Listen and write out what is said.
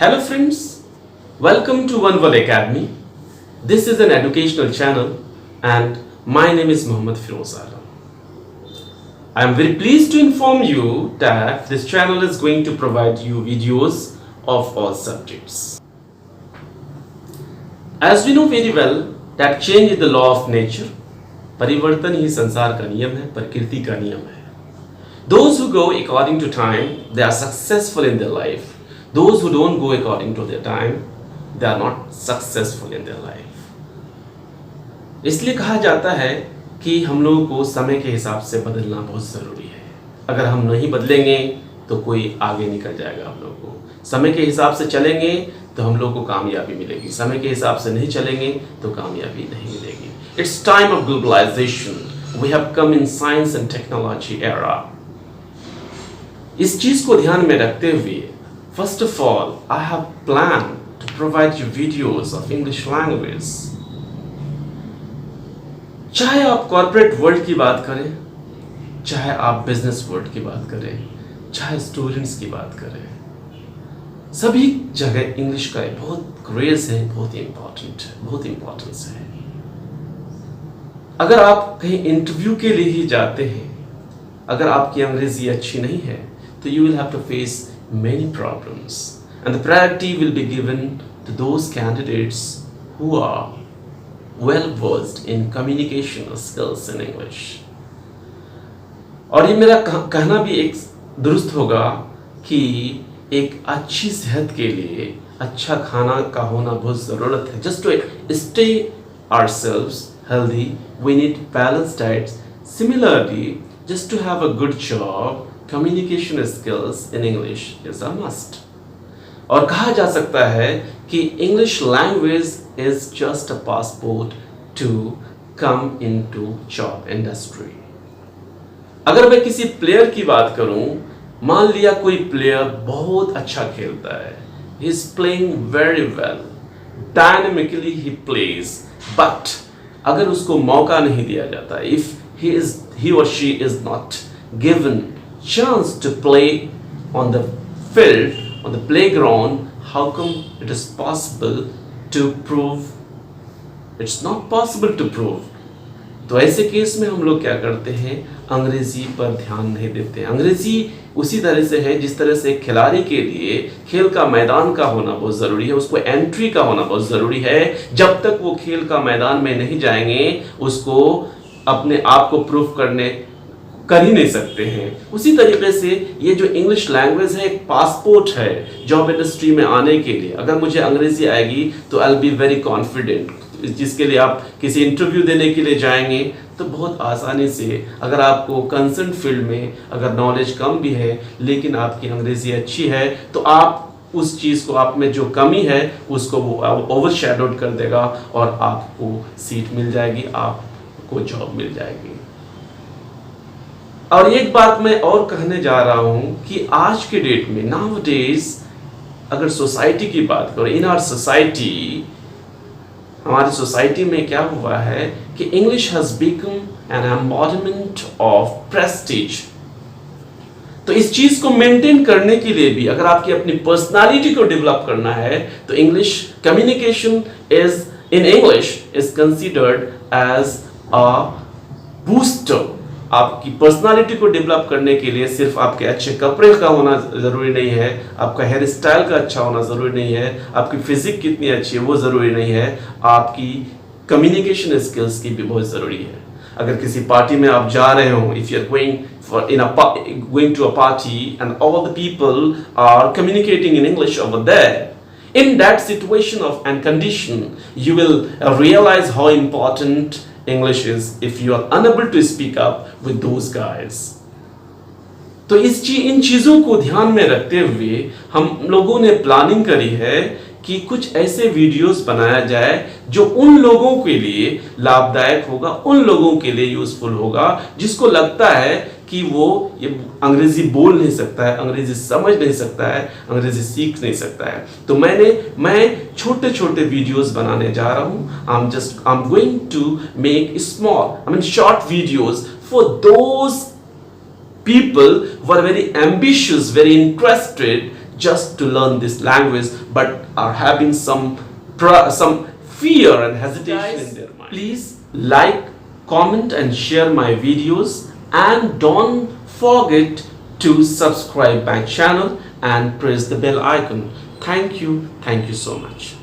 Hello friends, welcome to One World Academy. This is an educational channel and my name is Mohammad Firoz Alam. I am very pleased to inform you that this channel is going to provide you videos of all subjects. As we know very well that change is the law of nature. परिवर्तन ही संसार का नियम है, प्रकृति का नियम है. Those who go according to time, they are successful in their life. Those who don't go according to their time, they are not successful in their life. इसलिए कहा जाता है कि हम लोगों को समय के हिसाब से बदलना बहुत ज़रूरी है. अगर हम नहीं बदलेंगे तो कोई आगे निकल जाएगा. हम लोगों को समय के हिसाब से चलेंगे तो हम लोगों को कामयाबी मिलेगी. समय के हिसाब से नहीं चलेंगे तो कामयाबी नहीं मिलेगी. It's time of globalization. We have come in science and technology era. इस चीज़ को ध्यान में रखते हुए first of all, I have planned to provide you videos of English language. चाहे आप कॉर्पोरेट वर्ल्ड की बात करें, चाहे आप बिजनेस वर्ल्ड की बात करें, चाहे स्टूडेंट्स की बात करें, सभी जगह इंग्लिश का बहुत क्रेज है, बहुत इम्पोर्टेंट है, बहुत इम्पोर्टेंस है. अगर आप कहीं इंटरव्यू के लिए ही जाते हैं, अगर आपकी अंग्रेजी अच्छी नहीं है, तो you will have to face many problems, and the priority will be given to those candidates who are well versed in communication skills in English. और ये मेरा कहना भी एक दुरुस्त होगा कि एक अच्छी सेहत के लिए अच्छा खाना का होना बहुत ज़रूरत है. Just to stay ourselves healthy, we need balanced diets. Similarly, just to have a good job, communication skills in English is a must. और कहा जा सकता है कि English language is just a passport to come into job industry. अगर मैं किसी player की बात करूं, मान लिया कोई प्लेयर बहुत अच्छा खेलता है, he is playing very well, dynamically he plays, but अगर उसको मौका नहीं दिया जाता, if he or she is not given chance to play on the field, on the playground, how come it is possible to prove? It's not possible to prove. तो ऐसे case में हम लोग क्या करते हैं, अंग्रेजी पर ध्यान नहीं देते. अंग्रेजी उसी तरह से है जिस तरह से एक खिलाड़ी के लिए खेल का मैदान का होना बहुत ज़रूरी है, उसको एंट्री का होना बहुत ज़रूरी है. जब तक वो खेल का मैदान में नहीं जाएंगे, उसको अपने आप को प्रूफ कर ही नहीं सकते हैं. उसी तरीके से ये जो इंग्लिश लैंग्वेज है एक पासपोर्ट है जॉब इंडस्ट्री में आने के लिए. अगर मुझे अंग्रेजी आएगी तो I will be very confident. जिसके लिए आप किसी इंटरव्यू देने के लिए जाएंगे तो बहुत आसानी से, अगर आपको कंसर्न फील्ड में अगर नॉलेज कम भी है लेकिन आपकी अंग्रेजी अच्छी है, तो आप उस चीज़ को, आप में जो कमी है उसको वो ओवरशैडोड कर देगा और आपको सीट मिल जाएगी, आपको जॉब मिल जाएगी. और एक बात मैं और कहने जा रहा हूं कि आज के डेट में, नाउ डेज, अगर सोसाइटी की बात करो, इन आवर सोसाइटी, हमारी सोसाइटी में क्या हुआ है कि English has become an embodiment of Prestige. तो इस चीज को मेंटेन करने के लिए भी, अगर आपकी अपनी पर्सनालिटी को डेवलप करना है, तो English communication is in English is considered as a booster. आपकी पर्सनालिटी को डेवलप करने के लिए सिर्फ आपके अच्छे कपड़े का होना ज़रूरी नहीं है, आपका हेयर स्टाइल का अच्छा होना ज़रूरी नहीं है, आपकी फिजिक कितनी अच्छी है वो ज़रूरी नहीं है, आपकी कम्युनिकेशन स्किल्स की भी बहुत ज़रूरी है. अगर किसी पार्टी में आप जा रहे हो, if you are going to a party and all the people are communicating in English over there, in that situation and condition, you will realize how important English is if you are unable to speak up with those guys. तो इन चीज़ों को ध्यान में रखते हुए हम लोगों ने प्लानिंग करी है कि कुछ ऐसे वीडियोस बनाया जाए जो उन लोगों के लिए लाभदायक होगा, उन लोगों के लिए यूजफुल होगा जिसको लगता है कि वो ये अंग्रेजी बोल नहीं सकता है, अंग्रेजी समझ नहीं सकता है, अंग्रेजी सीख नहीं सकता है. तो मैं छोटे छोटे वीडियोस बनाने जा रहा हूँ. I'm going to make short videos for those people who are very ambitious, very interested just to learn this language, but are having some fear and hesitation in their mind. Please like, comment and share my videos, and don't forget to subscribe my channel and press the bell icon. Thank you so much.